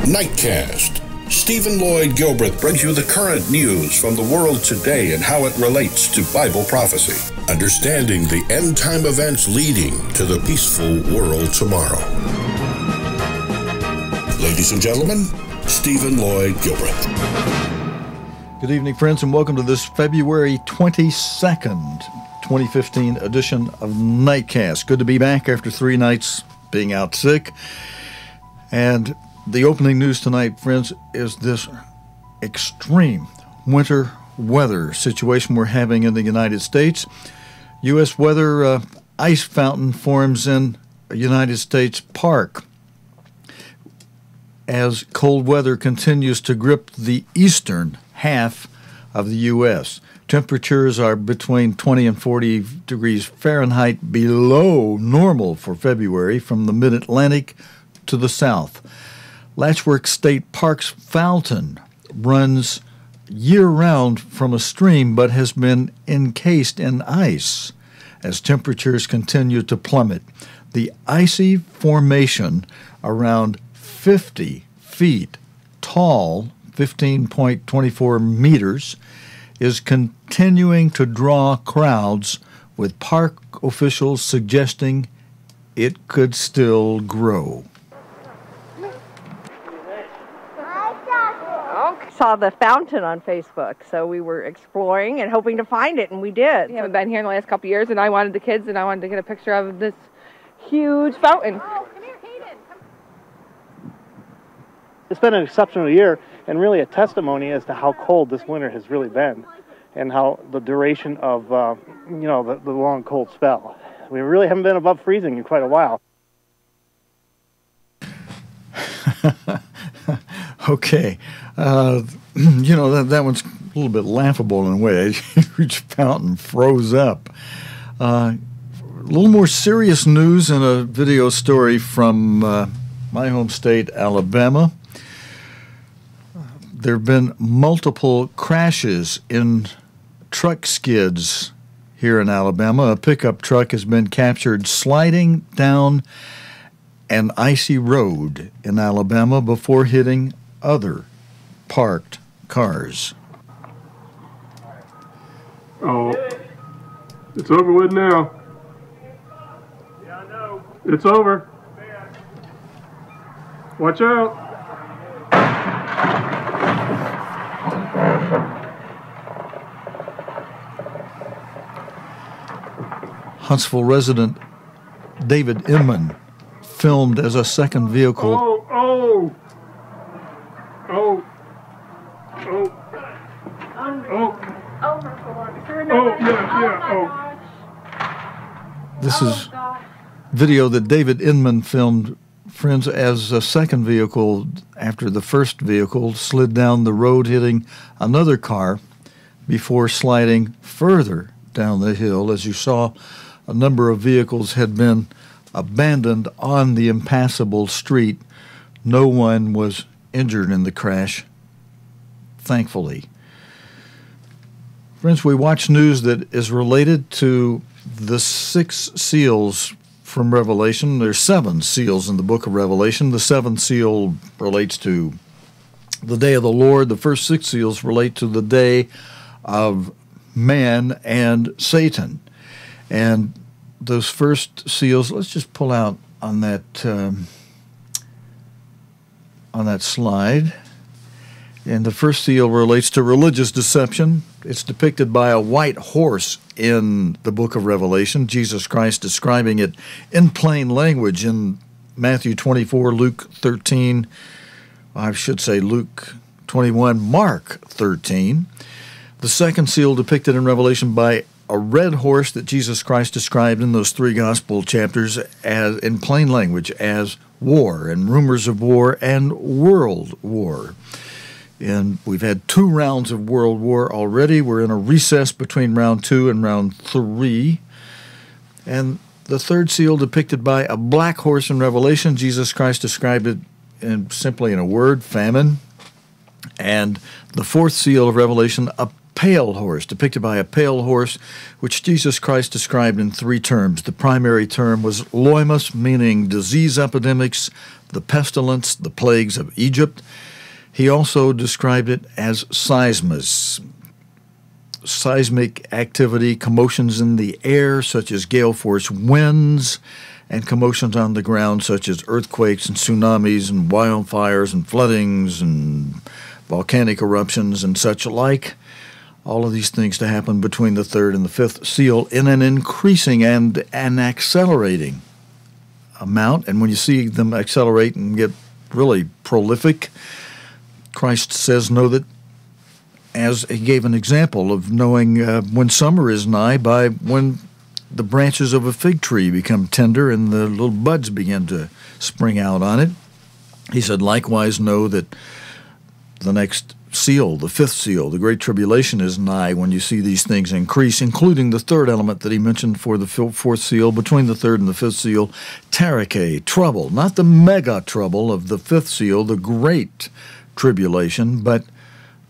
Nightcast. Stephen Lloyd Gilbreth brings you the current news from the world today and how it relates to Bible prophecy. Understanding the end-time events leading to the peaceful world tomorrow. Ladies and gentlemen, Stephen Lloyd Gilbreth. Good evening, friends, and welcome to this February 22nd, 2015 edition of Nightcast. Good to be back after 3 nights being out sick. And the opening news tonight, friends, is this extreme winter weather situation we're having in the United States. U.S. weather ice fountain forms in a United States park as cold weather continues to grip the eastern half of the U.S. Temperatures are between 20 and 40 degrees Fahrenheit below normal for February from the mid-Atlantic to the south. Latchwork State Park's fountain runs year-round from a stream but has been encased in ice as temperatures continue to plummet. The icy formation, around 50 feet tall, 15.24 meters, is continuing to draw crowds, with park officials suggesting it could still grow. Saw the fountain on Facebook, so we were exploring and hoping to find it, and we did. We haven't been here in the last couple of years, and I wanted the kids, and I wanted to get a picture of this huge fountain. Oh, come here, Hayden. It's been an exceptional year, and really a testimony as to how cold this winter has really been, and how the duration of, the long cold spell. We really haven't been above freezing in quite a while. Okay. That one's a little bit laughable in a way. A huge fountain froze up. A little more serious news in a video story from my home state, Alabama. There have been multiple crashes in truck skids here in Alabama. A pickup truck has been captured sliding down an icy road in Alabama before hitting other parked cars. Oh, it's over with now. Yeah, I know. It's over. Watch out. Huntsville resident David Inman filmed as a second vehicle. Oh, yeah. This is video that David Inman filmed, friends, as a second vehicle after the first vehicle slid down the road, hitting another car before sliding further down the hill. As you saw, a number of vehicles had been abandoned on the impassable street. No one was injured in the crash, thankfully. Friends, we watch news that is related to the 6 seals from Revelation. There's 7 seals in the book of Revelation. The 7th seal relates to the day of the Lord. The first 6 seals relate to the day of man and Satan. And those first seals, let's just pull out on that slide. And the first seal relates to religious deception. It's depicted by a white horse in the book of Revelation, Jesus Christ describing it in plain language in Matthew 24, Luke 13, I should say Luke 21, Mark 13. The second seal depicted in Revelation by a red horse that Jesus Christ described in those 3 gospel chapters as in plain language as war and rumors of war and world war. And we've had 2 rounds of world war already. We're in a recess between round 2 and round 3. And the third seal depicted by a black horse in Revelation, Jesus Christ described it simply in a word, famine. And the fourth seal of Revelation, a pale horse, depicted by a pale horse, which Jesus Christ described in 3 terms. The primary term was loimus, meaning disease epidemics, the pestilence, the plagues of Egypt. He also described it as seismus, seismic activity, commotions in the air, such as gale force winds, and commotions on the ground, such as earthquakes and tsunamis and wildfires and floodings and volcanic eruptions and such like. All of these things to happen between the 3rd and the 5th seal in an increasing and an accelerating amount. And when you see them accelerate and get really prolific, Christ says, know that, as he gave an example of knowing when summer is nigh by when the branches of a fig tree become tender and the little buds begin to spring out on it. He said, likewise know that the next seal, the 5th seal, the Great Tribulation is nigh when you see these things increase, including the 3rd element that he mentioned for the 4th seal, between the 3rd and the 5th seal, terike, trouble, not the mega trouble of the 5th seal, the Great Tribulation, but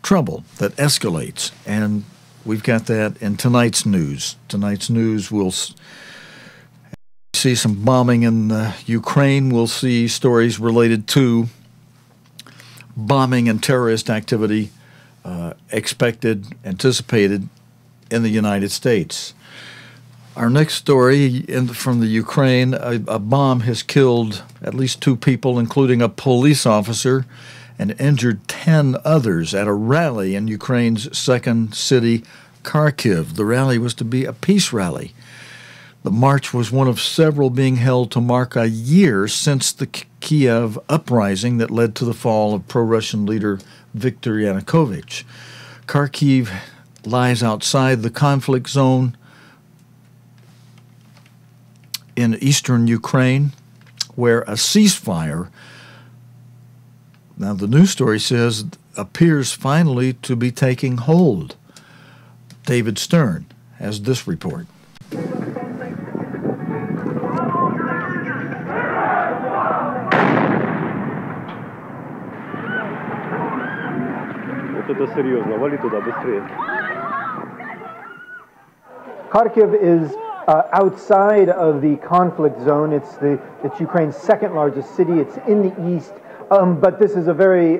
trouble that escalates. And we've got that in tonight's news. Tonight's news, we'll see some bombing in Ukraine. We'll see stories related to bombing and terrorist activity anticipated in the United States. Our next story from the Ukraine, a bomb has killed at least 2 people, including a police officer, and injured 10 others at a rally in Ukraine's second city, Kharkiv. The rally was to be a peace rally. The march was one of several being held to mark a year since the Kiev uprising that led to the fall of pro-Russian leader Viktor Yanukovych. Kharkiv lies outside the conflict zone in eastern Ukraine, where a ceasefire, now the news story says, appears finally to be taking hold. David Stern has this report. Look Это серьезно, вали туда быстрее. Kharkiv is outside of the conflict zone. It's Ukraine's second largest city. It's in the east. But this is a very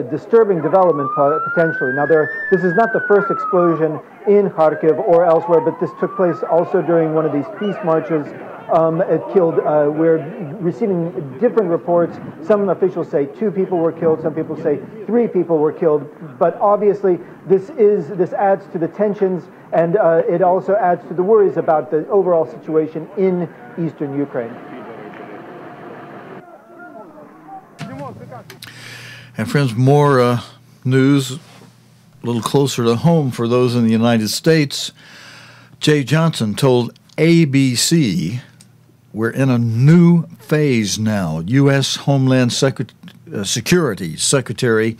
disturbing development potentially. Now, this is not the first explosion in Kharkiv or elsewhere, but this took place also during one of these peace marches. It killed, we're receiving different reports. Some officials say 2 people were killed, some people say 3 people were killed, but obviously this adds to the tensions, and it also adds to the worries about the overall situation in eastern Ukraine. And friends, more news a little closer to home for those in the United States. Jay Johnson told ABC, we're in a new phase now. U.S. Homeland Security Secretary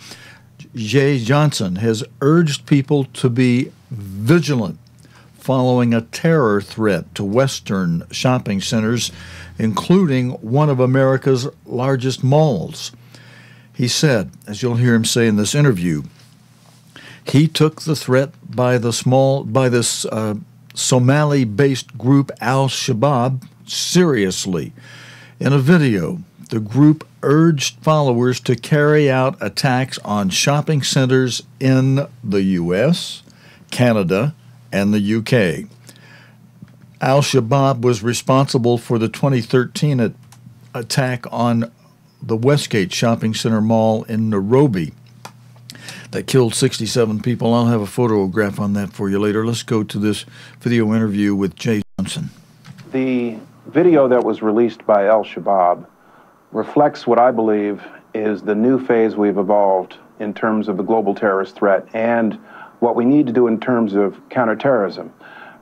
Jay Johnson has urged people to be vigilant following a terror threat to Western shopping centers, including one of America's largest malls. He said, as you'll hear him say in this interview, he took the threat by this Somali-based group AlShabab seriously. In a video, the group urged followers to carry out attacks on shopping centers in the U.S., Canada, and the U.K. AlShabab was responsible for the 2013 attack on the Westgate Shopping Center Mall in Nairobi that killed 67 people. I'll have a photograph on that for you later. Let's go to this video interview with Jay Johnson. The video that was released by AlShabab reflects what I believe is the new phase we've evolved in terms of the global terrorist threat and what we need to do in terms of counterterrorism.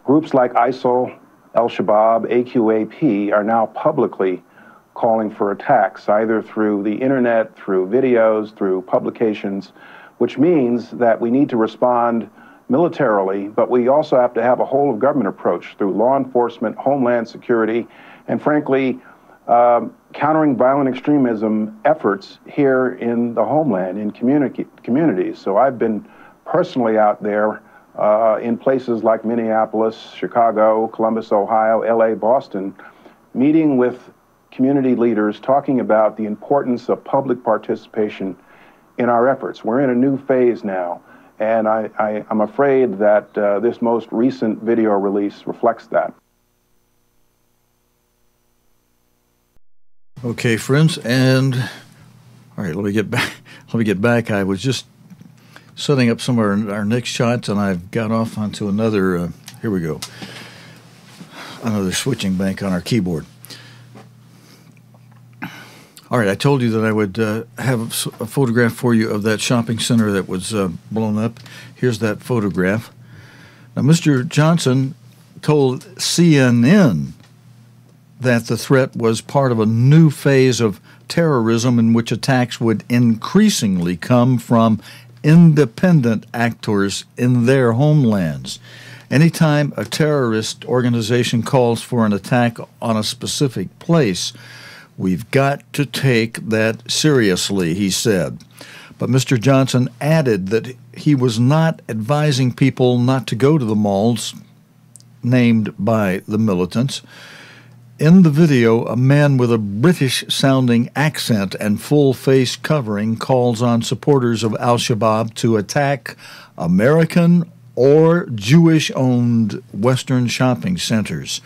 Groups like ISIL, AlShabab, AQAP are now publicly calling for attacks, either through the internet, through videos, through publications, which means that we need to respond militarily, but we also have to have a whole of government approach through law enforcement, homeland security, and frankly, countering violent extremism efforts here in the homeland, in communities. So I've been personally out there in places like Minneapolis, Chicago, Columbus, Ohio, LA, Boston, meeting with community leaders talking about the importance of public participation in our efforts. We're in a new phase now, and I'm afraid that this most recent video release reflects that. Okay, friends, and all right, let me get back. I was just setting up some of our next shots, and I've got off onto another. Here we go. Another switching bank on our keyboard. All right, I told you that I would have a photograph for you of that shopping center that was blown up. Here's that photograph. Now, Mr. Johnson told CNN that the threat was part of a new phase of terrorism in which attacks would increasingly come from independent actors in their homelands. Anytime a terrorist organization calls for an attack on a specific place, we've got to take that seriously, he said. But Mr. Johnson added that he was not advising people not to go to the malls named by the militants. In the video, a man with a British-sounding accent and full face covering calls on supporters of AlShabab to attack American or Jewish-owned Western shopping centers.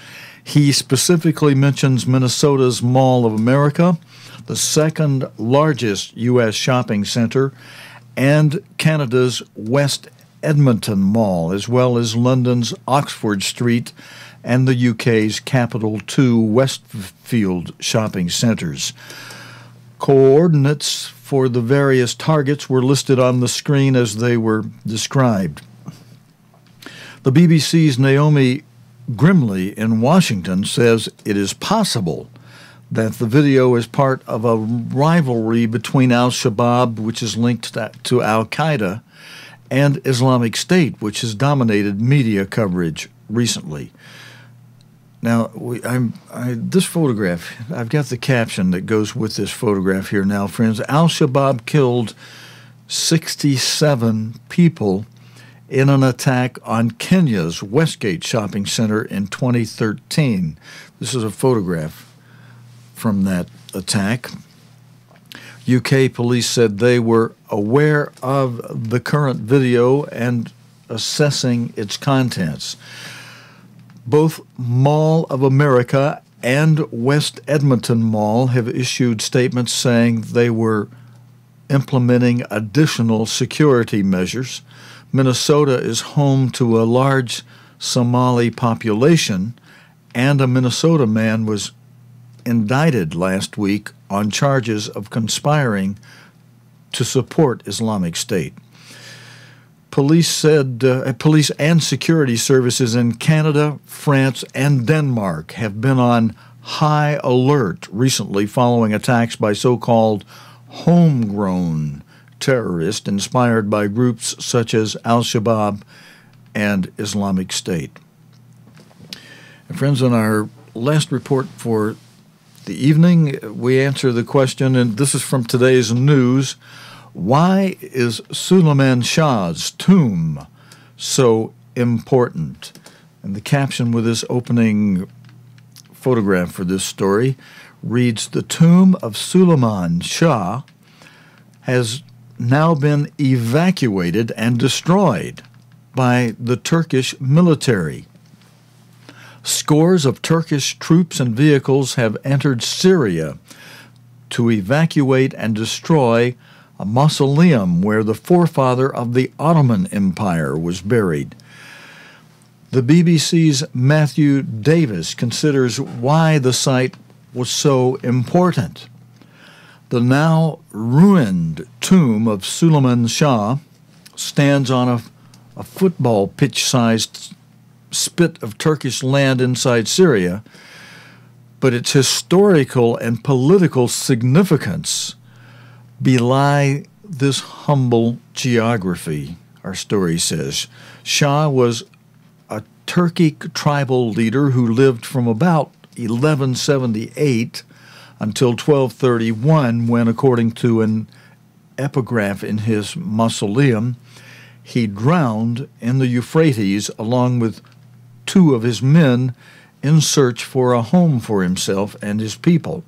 He specifically mentions Minnesota's Mall of America, the second largest U.S. shopping center, and Canada's West Edmonton Mall, as well as London's Oxford Street and the UK's Capital 2 Westfield shopping centres. Coordinates for the various targets were listed on the screen as they were described. The BBC's Naomi Grimley in Washington says it is possible that the video is part of a rivalry between AlShabab, which is linked to Al-Qaeda, and Islamic State, which has dominated media coverage recently. Now, this photograph, I've got the caption that goes with this photograph here now, friends. AlShabab killed 67 people in an attack on Kenya's Westgate shopping center in 2013. This is a photograph from that attack. UK police said they were aware of the current video and assessing its contents. Both Mall of America and West Edmonton Mall have issued statements saying they were implementing additional security measures. Minnesota is home to a large Somali population, and a Minnesota man was indicted last week on charges of conspiring to support Islamic State. Police and security services in Canada, France, and Denmark have been on high alert recently following attacks by so-called homegrown terrorists inspired by groups such as AlShabab and Islamic State. And friends, in our last report for the evening, we answer the question, and this is from today's news: why is Suleyman Shah's tomb so important? And the caption with this opening photograph for this story reads, "The tomb of Suleyman Shah has now been evacuated and destroyed by the Turkish military. Scores of Turkish troops and vehicles have entered Syria to evacuate and destroy a mausoleum where the forefather of the Ottoman Empire was buried." The BBC's Matthew Davis considers why the site was so important. The now ruined tomb of Suleyman Shah stands on a football pitch-sized spit of Turkish land inside Syria, but its historical and political significance belie this humble geography, our story says. Shah was a Turkic tribal leader who lived from about 1178 until 1231, when, according to an epigraph in his mausoleum, he drowned in the Euphrates along with 2 of his men in search for a home for himself and his people.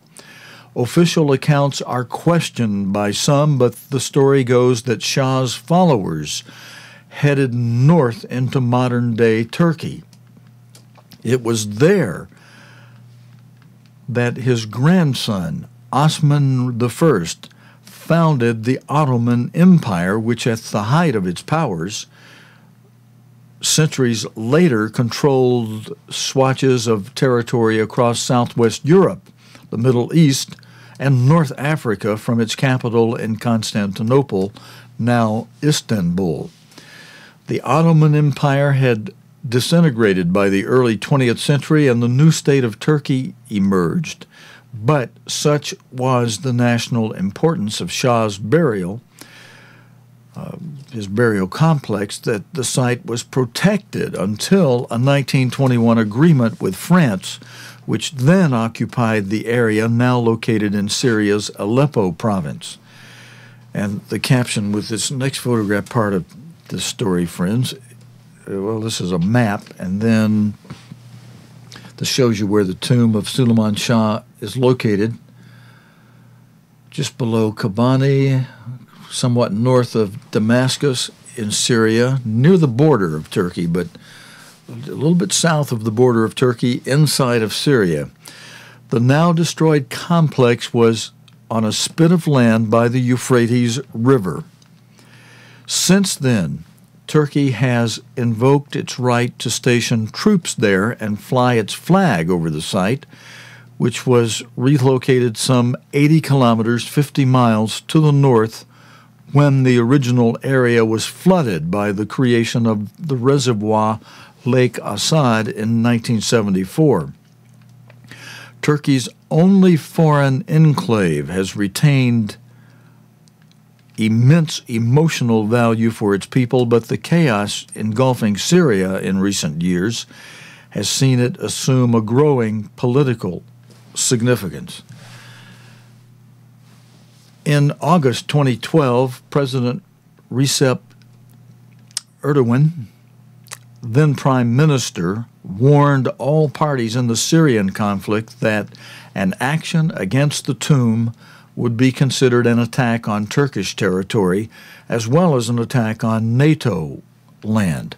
Official accounts are questioned by some, but the story goes that Shah's followers headed north into modern-day Turkey. It was there that his grandson, Osman I, founded the Ottoman Empire, which at the height of its powers, centuries later controlled swatches of territory across southwest Europe, the Middle East, and North Africa from its capital in Constantinople, now Istanbul. The Ottoman Empire had disintegrated by the early 20th century, and the new state of Turkey emerged. But such was the national importance of Shah's burial, his burial complex, that the site was protected until a 1921 agreement with France, which then occupied the area now located in Syria's Aleppo province. And the caption with this next photograph, part of this story, friends, well, this is a map, and then this shows you where the tomb of Suleyman Shah is located, just below Kobani, somewhat north of Damascus in Syria, near the border of Turkey, but a little bit south of the border of Turkey, inside of Syria. The now destroyed complex was on a spit of land by the Euphrates River. Since then, Turkey has invoked its right to station troops there and fly its flag over the site, which was relocated some 80 kilometers, 50 miles to the north when the original area was flooded by the creation of the reservoir Lake Assad in 1974. Turkey's only foreign enclave has retained immense emotional value for its people, but the chaos engulfing Syria in recent years has seen it assume a growing political significance. In August 2012, President Recep Erdogan, then Prime Minister, warned all parties in the Syrian conflict that an action against the tomb would be considered an attack on Turkish territory as well as an attack on NATO land.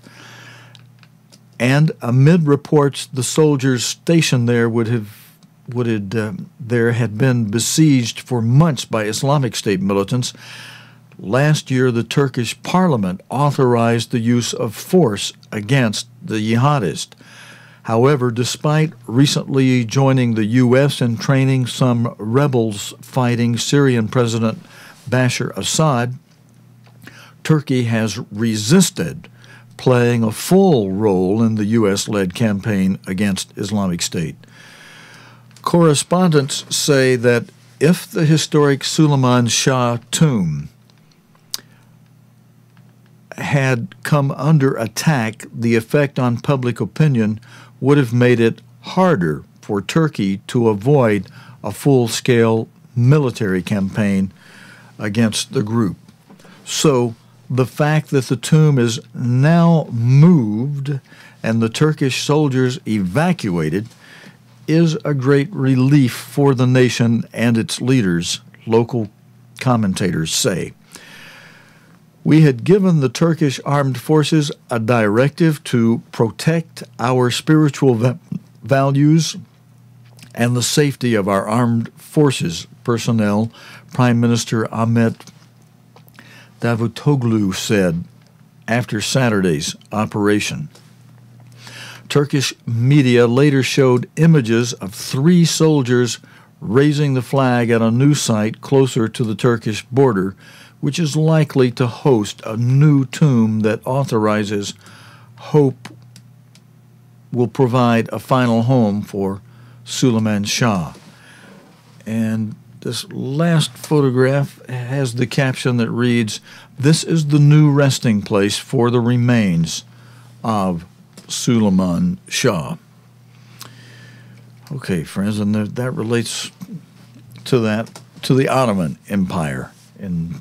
And amid reports the soldiers stationed there there had been besieged for months by Islamic State militants, last year the Turkish parliament authorized the use of force against the jihadists. However, despite recently joining the U.S. in training some rebels fighting Syrian President Bashar Assad, Turkey has resisted playing a full role in the U.S.-led campaign against Islamic State. Correspondents say that if the historic Suleyman Shah tomb had come under attack, the effect on public opinion would have made it harder for Turkey to avoid a full-scale military campaign against the group. So the fact that the tomb is now moved and the Turkish soldiers evacuated is a great relief for the nation and its leaders, local commentators say. We had given the Turkish armed forces a directive to protect our spiritual values and the safety of our armed forces personnel, Prime Minister Ahmet Davutoglu said after Saturday's operation. Turkish media later showed images of 3 soldiers raising the flag at a new site closer to the Turkish border, which is likely to host a new tomb that authorizes hope will provide a final home for Suleyman Shah. And this last photograph has the caption that reads, "This is the new resting place for the remains of Suleyman Shah." Okay, friends, and that relates to the Ottoman Empire in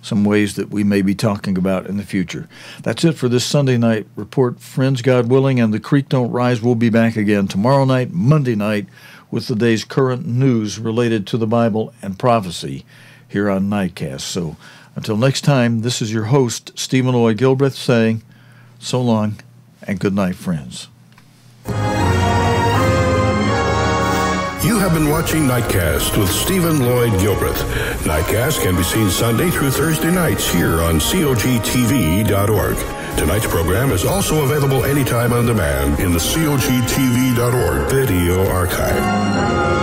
some ways that we may be talking about in the future. That's it for this Sunday night report. Friends, God willing, and the creek don't rise. We'll be back again tomorrow night, Monday night, with the day's current news related to the Bible and prophecy here on Nightcast. So until next time, this is your host, Stephen Lloyd Gilbreth, saying so long and good night, friends. You have been watching Nightcast with Stephen Lloyd Gilbreth. Nightcast can be seen Sunday through Thursday nights here on COGTV.org. Tonight's program is also available anytime on demand in the COGTV.org video archive.